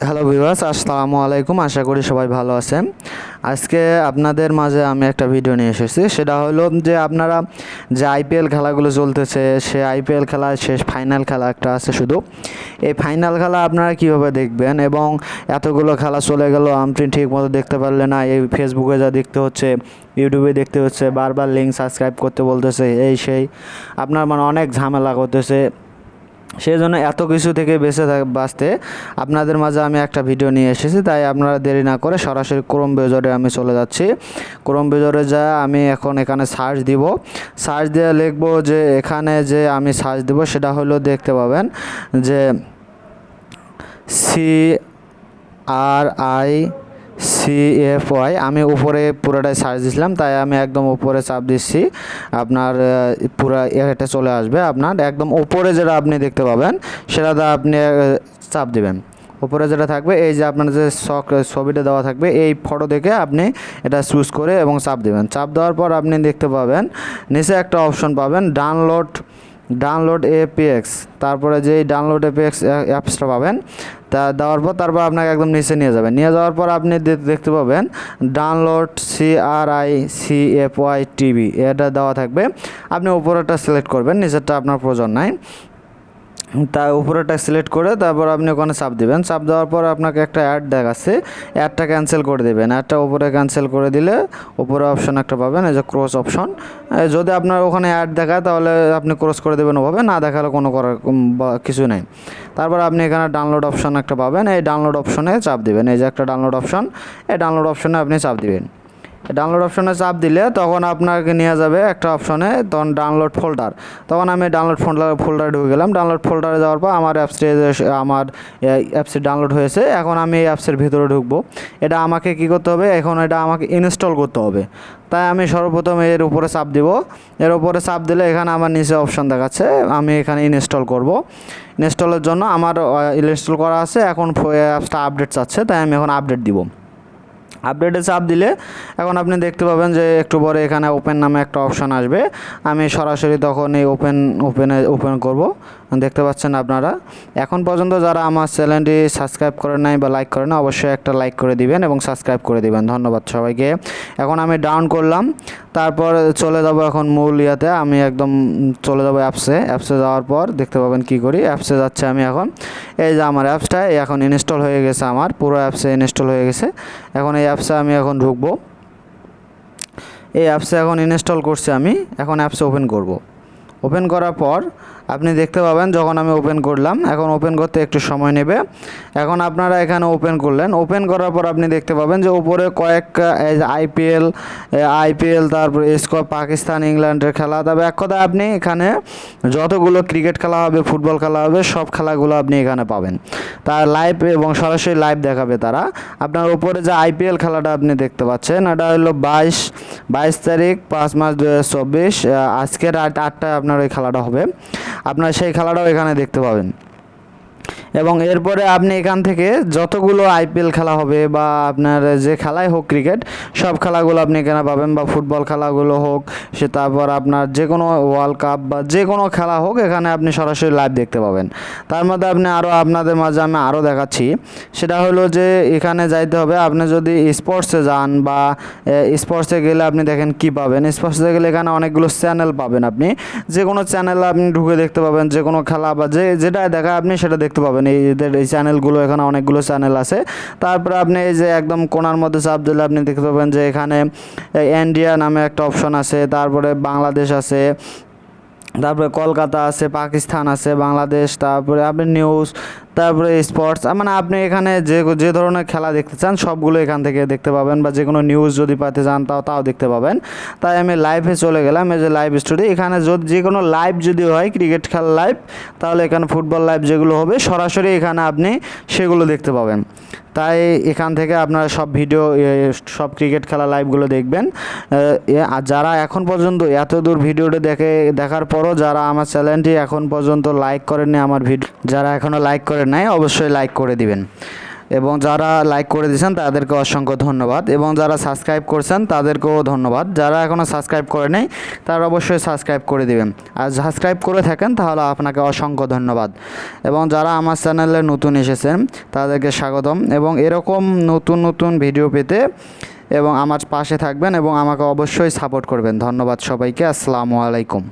Hello viewers, আসসালামু আলাইকুম। আশা করি সবাই ভালো আছেন। আজকে আপনাদের মাঝে আমি একটা ভিডিও নিয়ে এসেছি। সেটা হলো যে আপনারা যে আইপিএল খেলাগুলো চলতেছে, সে আইপিএল খেলার শেষ ফাইনাল খেলা একটা আছে শুধু। এই ফাইনাল খেলা আপনারা কীভাবে দেখবেন এবং এতগুলো খেলা চলে গেল আপনি ঠিক মতো দেখতে পারলে না, এই ফেসবুকে যা দেখতে হচ্ছে, ইউটিউবে দেখতে হচ্ছে, বারবার লিঙ্ক সাবস্ক্রাইব করতে বলতেছে, এই সেই আপনার অনেক ঝামেলা করতেছে। সেই জন্য এত কিছু থেকে বাঁচতে আপনাদের মাঝে আমি একটা ভিডিও নিয়ে এসেছি। তাই আপনারা দেরি না করে সরাসরি ক্রোম ব্রাউজারে আমি চলে যাচ্ছি। ক্রোম ব্রাউজারে যা আমি এখন এখানে সার্চ দিব। সার্চ দিয়ে লিখব যে এখানে যে আমি সার্চ দিব সেটা হলো, দেখতে পাবেন যে CRICFY। আমি উপরে পুরোটাই সার্চ দিয়েছিলাম, তাই আমি একদম উপরে চাপ দিচ্ছি। আপনার পুরো এটা চলে আসবে। আপনার একদম উপরে যেটা আপনি দেখতে পাবেন সেটাতে আপনি চাপ দিবেন। উপরে যেটা থাকবে, এই যে আপনার যে ছবিটা দেওয়া থাকবে, এই ফটো দেখে আপনি এটা চুজ করে এবং চাপ দেবেন। চাপ দেওয়ার পর আপনি দেখতে পাবেন নিচে একটা অপশন পাবেন, ডাউনলোড এপিএক্স। তারপরে যেই ডাউনলোড এপিএক্স অ্যাপসটা পাবেন, তা দেওয়ার পর তারপর আপনাকে একদম নিচে নিয়ে যাবেন। নিয়ে যাওয়ার পর আপনি দেখতে পাবেন ডাউনলোড CRICFY টিভি, এটা দেওয়া থাকবে। আপনি উপরেরটা সিলেক্ট করবেন, নিচেরটা আপনার প্রয়োজন নাই। তাই উপরেটা সিলেক্ট করে তারপর আপনি ওখানে চাপ দেবেন। চাপ দেওয়ার পর আপনাকে একটা অ্যাড দেখাচ্ছে, অ্যাডটা ক্যান্সেল করে দেবেন। অ্যাডটা উপরে ক্যান্সেল করে দিলে উপরে অপশন একটা পাবেন, এই যে ক্রস অপশন। যদি আপনার ওখানে অ্যাড দেখায় তাহলে আপনি ক্রস করে দেবেন, ওভাবে না দেখালে কোনো করার কিছু নেই। তারপর আপনি এখানে ডাউনলোড অপশন একটা পাবেন, এই ডাউনলোড অপশনে চাপ দিবেন। এই যে একটা ডাউনলোড অপশন, এই ডাউনলোড অপশনে আপনি চাপ দিবেন। ডাউনলোড অপশনে চাপ দিলে তখন আপনাকে নিয়ে যাবে একটা অপশনে, তখন ডাউনলোড ফোল্ডার। তখন আমি ডাউনলোড ফোল্ডারে ঢুকে গেলাম। ডাউনলোড ফোল্ডারে যাওয়ার পর আমার অ্যাপসটি ডাউনলোড হয়েছে। এখন আমি এই অ্যাপসের ভিতরে ঢুকবো। এটা আমাকে কি করতে হবে, এখন এটা আমাকে ইনস্টল করতে হবে। তাই আমি সর্বপ্রথম এর উপরে চাপ দিব। এর উপরে চাপ দিলে এখানে আমার নিচে অপশন দেখাচ্ছে, আমি এখানে ইনস্টল করব। ইনস্টলের জন্য আমার ইনস্টল করা আছে। এখন অ্যাপসটা আপডেট চাচ্ছে, তাই আমি এখন আপডেট দিব। আপডেটে চাপ দিলে এখন আপনি দেখতে পাবেন যে একটু পরে এখানে ওপেন নামে একটা অপশান আসবে। আমি সরাসরি তখন এই ওপেন করব। দেখতে পাচ্ছেন আপনারা। এখন পর্যন্ত যারা আমার চ্যানেলটি সাবস্ক্রাইব করেন নাই বা লাইক করেন না, অবশ্যই একটা লাইক করে দিবেন এবং সাবস্ক্রাইব করে দিবেন। ধন্যবাদ সবাইকে। এখন আমি ডাউন করলাম, তারপর চলে যাব এখন মূল ইয়াতে। আমি একদম চলে যাব অ্যাপসে যাওয়ার পর দেখতে পাবেন কি করি। অ্যাপসে যাচ্ছে আমি এখন। এই যে আমার অ্যাপসটা এখন ইনস্টল হয়ে গেছে, আমার পুরো অ্যাপসে ইনস্টল হয়ে গেছে। এখন এই অ্যাপসে আমি এখন ঢুকবো। এই অ্যাপসে এখন ইনস্টল করছি আমি। এখন অ্যাপসে ওপেন করব। ওপেন করার পর আপনি দেখতে পাবেন যখন আমি ওপেন করলাম, এখন ওপেন করতে একটু সময় নেবে। এখন আপনারা এখানে ওপেন করলেন। ওপেন করার পর আপনি দেখতে পাবেন যে উপরে কয়েকটা আইপিএল তারপর স্কোর পাকিস্তান ইংল্যান্ডের খেলা। তবে এক কথা, আপনি এখানে যতগুলো ক্রিকেট খেলা হবে, ফুটবল খেলা হবে, সব খেলাগুলো আপনি এখানে পাবেন। তার লাইভ এবং সরাসরি লাইভ দেখাবে তারা। আপনার উপরে যে আইপিএল খেলাটা আপনি দেখতে পাচ্ছেন, এটা হলো 22 তারিখ 5 মাস 2024। আজকের রাত 8টায় আপনার ওই খেলাটা হবে। আপনার সেই খেলাটাও এখানে দেখতে পাবেন। এবং এরপরে আপনি এখান থেকে যতগুলো আইপিএল খেলা হবে বা আপনার যে খেলাই হোক ক্রিকেট, সব খেলাগুলো আপনি এখানে পাবেন, বা ফুটবল খেলাগুলো হোক, সে তারপর আপনার যে কোনো ওয়ার্ল্ড কাপ বা যে কোনো খেলা হোক, এখানে আপনি সরাসরি লাইভ দেখতে পাবেন। তার মধ্যে আপনি আপনাদের মাঝে আমি আরও দেখাচ্ছি। সেটা হলো যে এখানে যাইতে হবে, আপনি যদি স্পোর্টসে যান বা স্পোর্টসে গেলে আপনি দেখেন কি পাবেন। স্পোর্টসে গেলে এখানে অনেকগুলো চ্যানেল পাবেন। আপনি যে কোনো চ্যানেল আপনি ঢুকে দেখতে পাবেন, যে কোনো খেলা বা যেটা দেখায় আপনি সেটা দেখতে পাবেন। এই চ্যানেলগুলো, এখানে অনেকগুলো চ্যানেল আছে। তারপরে আপনি এই যে একদম কোণার মধ্যে চাপ দিলে আপনি দেখতে পাবেন যে এখানে ইন্ডিয়া নামে একটা অপশন আছে, তারপরে বাংলাদেশ আছে, তারপরে কলকাতা আছে, পাকিস্তান আছে, বাংলাদেশ, তারপরে আপনি নিউজ, তারপরে স্পোর্টস। আপনি এখানে যে ধরনের খেলা দেখতে চান সবগুলো এখান থেকে দেখতে পাবেন, বা যে কোনো নিউজ যদি পেতে চান তাও দেখতে পাবেন। তাই আমি লাইভে চলে গেলাম। এই যে লাইভ স্টোরি, এখানে যে কোনো লাইভ যদি হয়, ক্রিকেট খেলা লাইভ, তাহলে এখানে ফুটবল লাইভ যেগুলো হবে সরাসরি এখানে আপনি সেগুলো দেখতে পাবেন। তাই এখান থেকে আপনারা সব ভিডিও, সব ক্রিকেট খেলা লাইভগুলো দেখবেন। আর যারা এখন পর্যন্ত এত দূর ভিডিওটা দেখার পরও যারা আমার চ্যানেলটি এখন পর্যন্ত লাইক করেননি, আমার ভিডিও যারা এখনও লাইক করেন নাই, অবশ্যই লাইক করে দিবেন। এবং যারা লাইক করে দিয়েছেন তাদেরকে অসংখ্য ধন্যবাদ, এবং যারা সাবস্ক্রাইব করছেন তাদেরকেও ধন্যবাদ। যারা এখনও সাবস্ক্রাইব করে নেই তারা অবশ্যই সাবস্ক্রাইব করে দিবেন, আর সাবস্ক্রাইব করে থাকেন তাহলে আপনাকে অসংখ্য ধন্যবাদ। এবং যারা আমার চ্যানেলে নতুন এসেছেন তাদেরকে স্বাগতম, এবং এরকম নতুন নতুন ভিডিও পেতে এবং আমার পাশে থাকবেন এবং আমাকে অবশ্যই সাপোর্ট করবেন। ধন্যবাদ সবাইকে। আসসালামু আলাইকুম।